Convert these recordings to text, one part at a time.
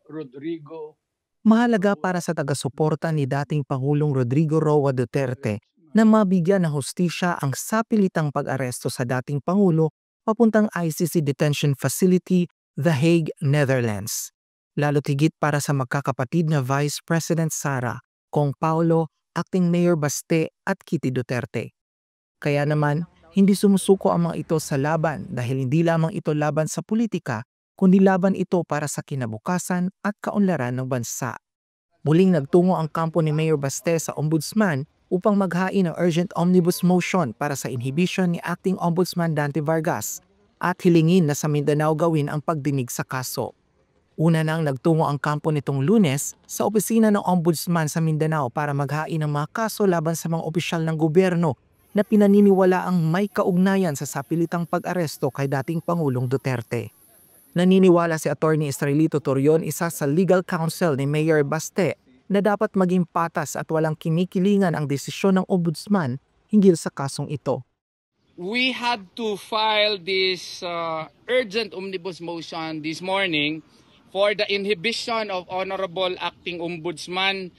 Rodrigo Mahalaga para sa taga-suporta ni dating Pangulong Rodrigo Roa Duterte na mabigyan ng hustisya ang sapilitang pag-aresto sa dating Pangulo papuntang ICC Detention Facility, The Hague, Netherlands. Lalo't higit para sa magkakapatid na Vice President Sara, Kong Paulo, Acting Mayor Baste at Kitty Duterte. Kaya naman, hindi sumusuko ang mga ito sa laban dahil hindi lamang ito laban sa politika, kundi laban ito para sa kinabukasan at kaunlaran ng bansa. Muling nagtungo ang kampo ni Mayor Baste sa Ombudsman upang maghain ng urgent omnibus motion para sa inhibition ni Acting Ombudsman Dante Vargas at hilingin na sa Mindanao gawin ang pagdinig sa kaso. Una nang nagtungo ang kampo nitong Lunes sa opisina ng Ombudsman sa Mindanao para maghain ng mga kaso laban sa mga opisyal ng gobyerno na pinaniniwala ang may kaugnayan sa sapilitang pag-aresto kay dating Pangulong Duterte. Naniniwala si Atty. Estrelito Torion, isa sa legal counsel ni Mayor Baste, na dapat maging patas at walang kinikilingan ang desisyon ng Ombudsman hinggil sa kasong ito. We had to file this urgent omnibus motion this morning for the inhibition of Honorable Acting Ombudsman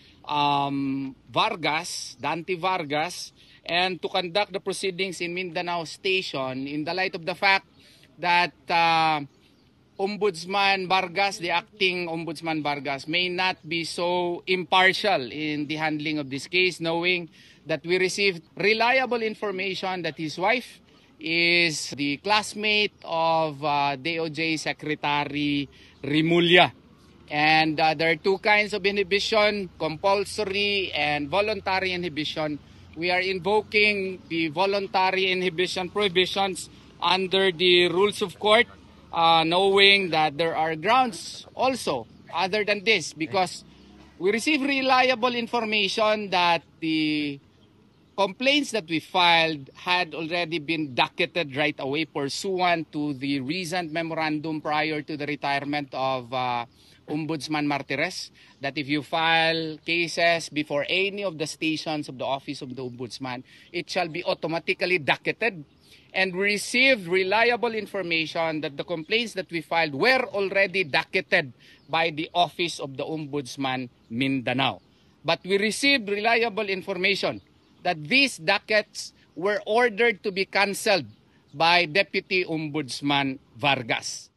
Dante Vargas, and to conduct the proceedings in Mindanao Station in the light of the fact that Ombudsman Vargas, the Acting Ombudsman Vargas, may not be so impartial in the handling of this case, knowing that we received reliable information that his wife is the classmate of DOJ Secretary Rimulya. And there are two kinds of inhibition, compulsory and voluntary inhibition. We are invoking the voluntary inhibition prohibitions under the rules of court, knowing that there are grounds also other than this, because we receive reliable information that the complaints that we filed had already been docketed right away pursuant to the recent memorandum prior to the retirement of Ombudsman Martires, that if you file cases before any of the stations of the Office of the Ombudsman, it shall be automatically docketed. And we received reliable information that the complaints that we filed were already docketed by the Office of the Ombudsman Mindanao. But we received reliable information that these dockets were ordered to be cancelled by Deputy Ombudsman Vargas.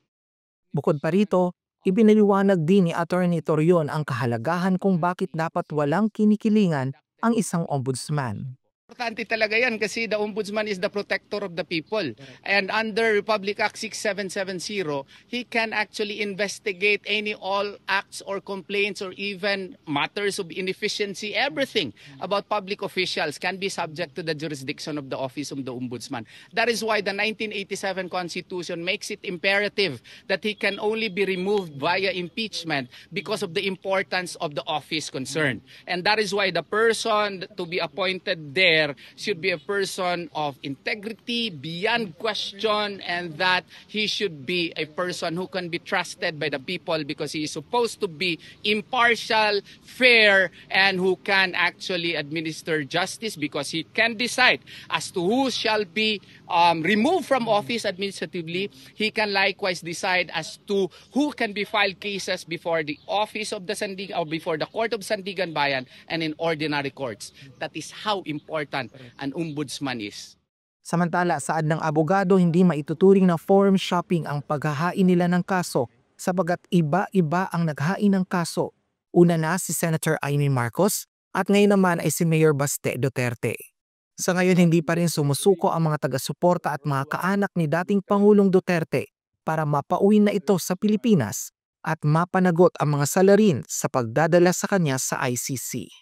Bukod pa rito, ibinaliwanag din ni Atty. Torion ang kahalagahan kung bakit dapat walang kinikilingan ang isang ombudsman. Importante talaga yan kasi the Ombudsman is the protector of the people. And under Republic Act 6770, he can actually investigate all acts or complaints or even matters of inefficiency. Everything about public officials can be subject to the jurisdiction of the Office of the Ombudsman. That is why the 1987 Constitution makes it imperative that he can only be removed via impeachment because of the importance of the office concerned. And that is why the person to be appointed there should be a person of integrity beyond question, and that he should be a person who can be trusted by the people because he is supposed to be impartial, fair, and who can actually administer justice because he can decide as to who shall be removed from office administratively. He can likewise decide as to who can be filed cases before the office of the Sandigan or before the Court of Sandigan Bayan and in ordinary courts. That is how important an ombudsman is. Samantala, saad ng abogado, hindi maituturing na forum shopping ang paghahain nila ng kaso sapagat iba-iba ang naghain ng kaso. Una na si Senator Amy Marcos at ngayon naman ay si Mayor Baste Duterte. Sa ngayon, hindi pa rin sumusuko ang mga taga-suporta at mga kaanak ni dating Pangulong Duterte para mapauwi na ito sa Pilipinas at mapanagot ang mga salarin sa pagdadala sa kanya sa ICC.